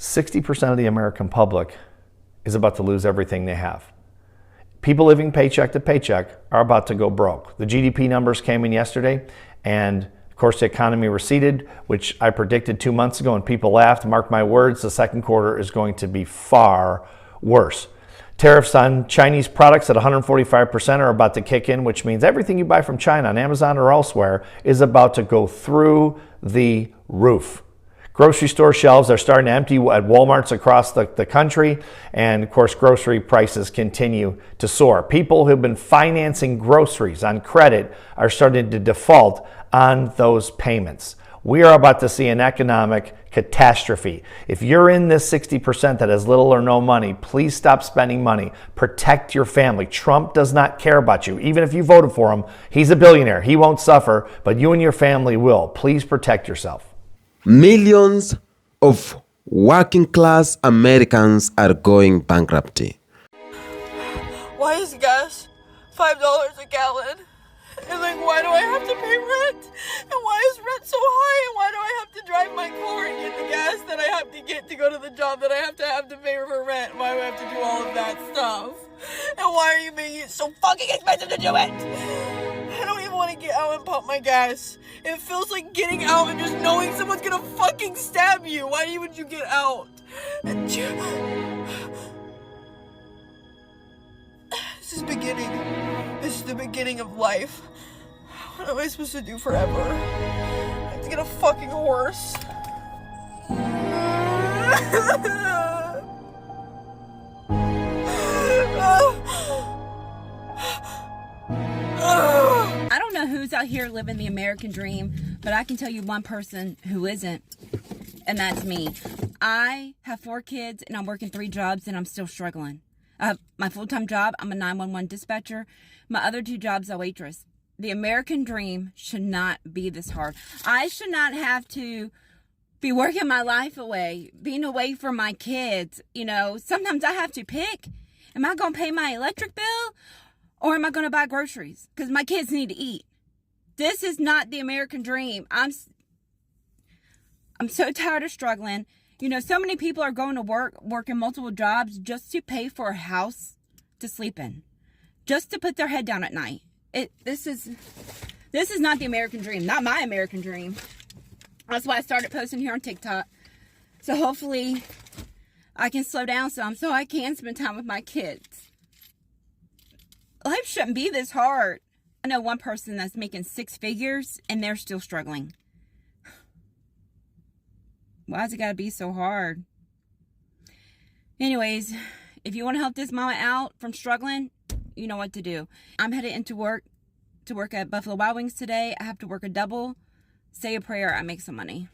60% of the American public is about to lose everything they have. People living paycheck to paycheck are about to go broke. The GDP numbers came in yesterday, and of course the economy receded, which I predicted 2 months ago, and people laughed. Mark my words, the second quarter is going to be far worse. Tariffs on Chinese products at 145% are about to kick in, which means everything you buy from China on Amazon or elsewhere is about to go through the roof. Grocery store shelves are starting to empty at Walmarts across the country, and of course grocery prices continue to soar. People who've been financing groceries on credit are starting to default on those payments. We are about to see an economic catastrophe. If you're in this 60% that has little or no money, please stop spending money. Protect your family. Trump does not care about you. Even if you voted for him, he's a billionaire. He won't suffer, but you and your family will. Please protect yourself. Millions of working class Americans are going bankrupt. Why is gas $5 a gallon? And why do I have to pay rent? And why is rent so high? And why do I have to drive my car and get the gas that I have to get to go to the job that I have to pay for rent? Why do I have to do all of that stuff? And why are you making it so fucking expensive to do it? I don't even want to get out and pump my gas. It feels like getting out and just knowing someone's gonna fucking stab you. Why would you get out? This is beginning. This is the beginning of life. What am I supposed to do forever? I have to get a fucking horse. I don't know who's out here living the American dream, but I can tell you one person who isn't, and that's me. I have 4 kids, and I'm working 3 jobs, and I'm still struggling. I have my full-time job. I'm a 911 dispatcher. My other 2 jobs, a waitress. The American dream should not be this hard. I should not have to be working my life away, being away from my kids. You know, sometimes I have to pick. Am I going to pay my electric bill? Or am I going to buy groceries? Because my kids need to eat. This is not the American dream. I'm so tired of struggling. You know, so many people are going to work, working multiple jobs just to pay for a house to sleep in. Just to put their head down at night. This is not the American dream. Not my American dream. That's why I started posting here on TikTok. So hopefully I can slow down some so I can spend time with my kids. Life shouldn't be this hard. I know one person that's making 6 figures and they're still struggling. Why's it gotta be so hard? Anyways, if you want to help this mama out from struggling, you know what to do. I'm headed into work to work at Buffalo Wild Wings today. I have to work a double. Say a prayer, I make some money.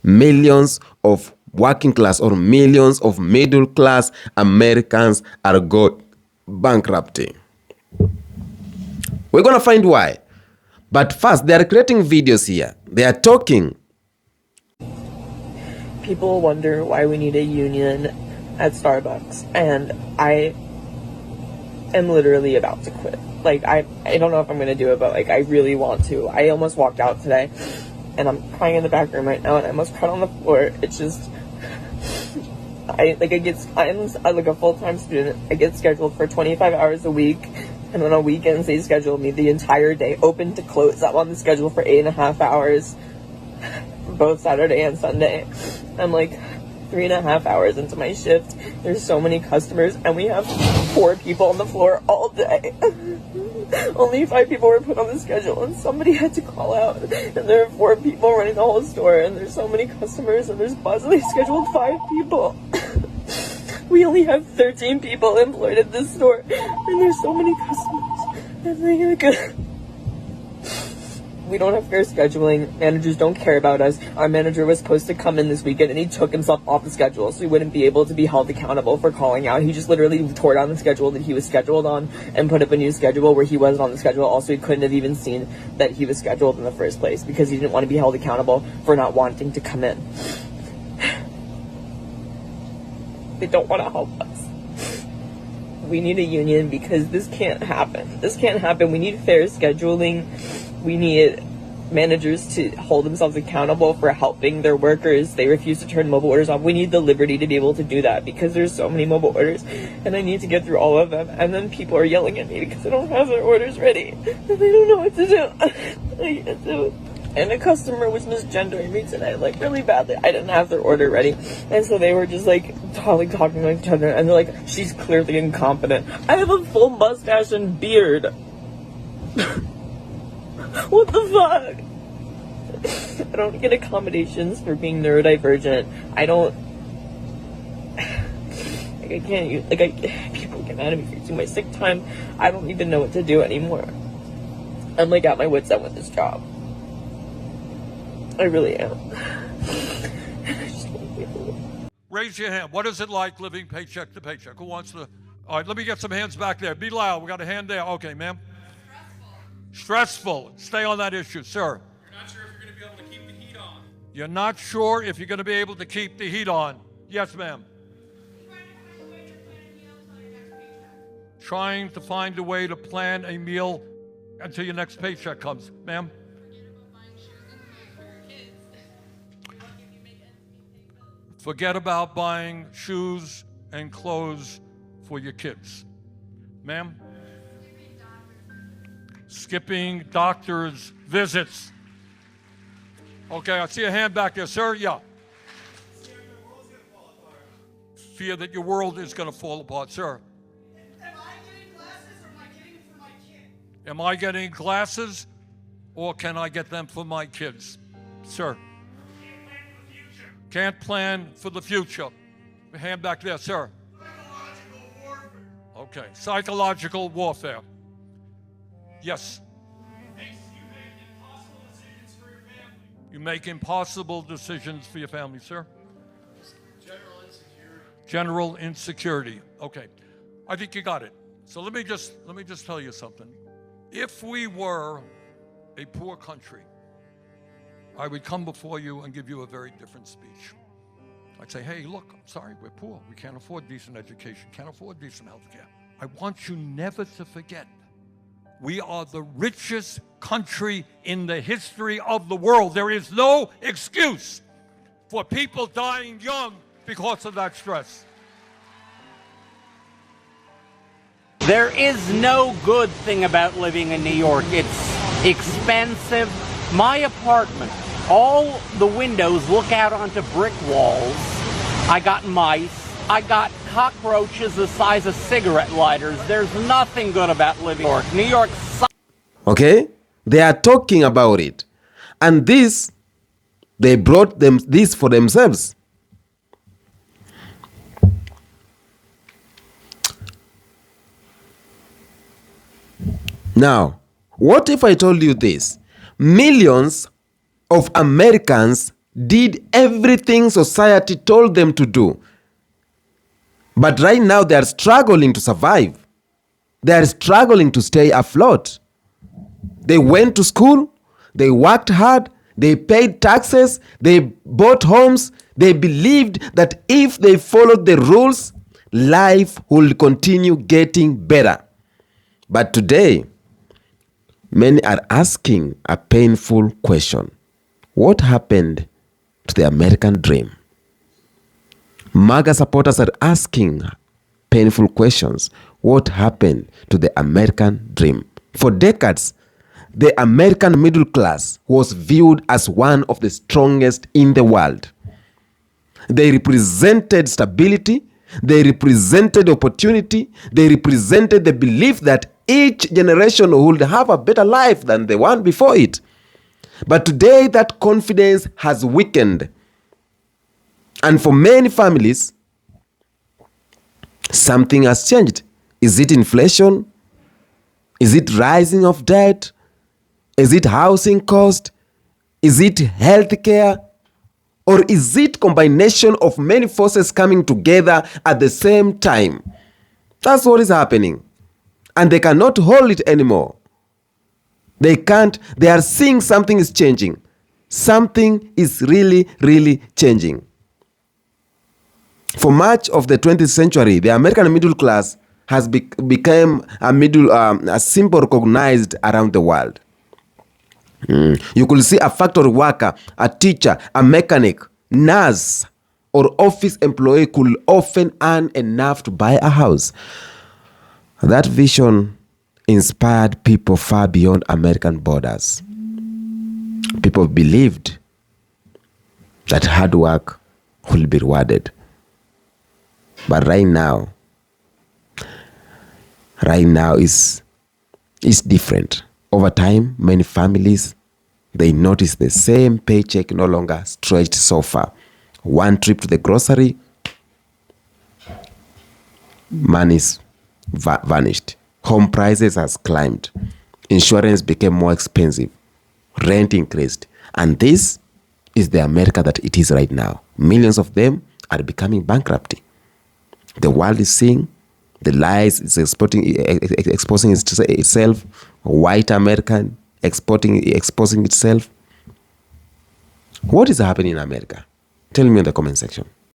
Millions of working class or millions of middle class Americans are going bankrupt. We're going to find why. But first, they are creating videos here. They are talking. People wonder why we need a union at Starbucks, and I am literally about to quit. I don't know if I'm going to do it, but I really want to. I almost walked out today, and I'm crying in the back room right now, and I almost cried on the floor. It's just, I'm like a full-time student. I get scheduled for 25 hours a week. And then on weekends, they schedule me the entire day, open to close. I'm on the schedule for 8.5 hours, both Saturday and Sunday. I'm 3.5 hours into my shift. There's so many customers, and we have 4 people on the floor all day. Only 5 people were put on the schedule, and somebody had to call out. And there are 4 people running the whole store, and there's so many customers, and there's possibly scheduled 5 people. We only have 13 people employed at this store, and there's so many customers. We don't have fair scheduling. Managers don't care about us. Our manager was supposed to come in this weekend, and he took himself off the schedule, so he wouldn't be able to be held accountable for calling out. He just literally tore down the schedule that he was scheduled on and put up a new schedule where he wasn't on the schedule. Also, he couldn't have even seen that he was scheduled in the first place because he didn't want to be held accountable for not wanting to come in. They don't want to help us. We need a union because this can't happen. This can't happen. We need fair scheduling. We need managers to hold themselves accountable for helping their workers. They refuse to turn mobile orders off. We need the liberty to be able to do that because there's so many mobile orders and I need to get through all of them. And then people are yelling at me because I don't have their orders ready and they don't know what to do. I can't do it. And a customer was misgendering me today, like really badly. I didn't have their order ready. And so they were just like talking with each other and they're like, she's clearly incompetent. I have a full mustache and beard. What the fuck? I don't get accommodations for being neurodivergent. I don't. Like, I can't use. People get mad at me for using my sick time. I don't even know what to do anymore. I'm like at my wit's end with this job. I really am. I just want to be alone. Raise your hand. What is it like living paycheck to paycheck? Who wants to? All right, let me get some hands back there. Be loud. We got a hand there. Okay, ma'am. Stressful. Stay on that issue, sir. You're not sure if you're going to be able to keep the heat on. Yes, ma'am. Trying to find a way to plan a meal until your next paycheck comes. Ma'am? Forget about buying shoes and clothes for your kids. Ma'am? Skipping doctor's visits. Okay, I see a hand back there, sir. Yeah. Fear that your world is going to fall apart, sir. Am I getting glasses or am I getting them for my kid? Am I getting glasses or can I get them for my kids? Sir. Can't plan for the future. Hand back there, sir. Psychological warfare. Okay, psychological warfare. Yes. You make impossible decisions for your family, sir. General insecurity. General insecurity. Okay, I think you got it. So let me just tell you something. If we were a poor country, I would come before you and give you a very different speech. I'd say, hey, look, I'm sorry, we're poor. We can't afford decent education, can't afford decent health care. I want you never to forget, we are the richest country in the history of the world. There is no excuse for people dying young because of that stress. There is no good thing about living in New York. It's expensive. My apartment, all the windows look out onto brick walls. I got mice. I got cockroaches the size of cigarette lighters. There's nothing good about living in New York. New York sucks. Okay? They are talking about it. And this, they brought them this for themselves. Now, what if I told you this? Millions of Americans did everything society told them to do. But right now they are struggling to survive. They are struggling to stay afloat. They went to school, they worked hard, they paid taxes, they bought homes. They believed that if they followed the rules, life would continue getting better. But today, many are asking a painful question. What happened to the American dream? MAGA supporters are asking painful questions. What happened to the American dream? For decades, the American middle class was viewed as one of the strongest in the world. They represented stability, they represented opportunity, they represented the belief that each generation would have a better life than the one before it. But today, that confidence has weakened. And for many families, something has changed. Is it inflation? Is it rising of debt? Is it housing cost? Is it healthcare? Or is it combination of many forces coming together at the same time? That's what is happening. And they cannot hold it anymore. They can't. They are seeing something is changing. Something is really, really changing. For much of the 20th century, the American middle class has become a symbol recognized around the world. You could see a factory worker, a teacher, a mechanic, nurse, or office employee could often earn enough to buy a house. That vision inspired people far beyond American borders. People believed that hard work will be rewarded. But right now is different. Over time, many families, they notice the same paycheck no longer stretched so far. One trip to the grocery, money's vanished. Home prices has climbed. Insurance became more expensive. Rent increased. And this is the America that it is right now. Millions of them are becoming bankrupt. The world is seeing the lies it's exposing itself. White American exposing itself. What is happening in America? Tell me in the comment section.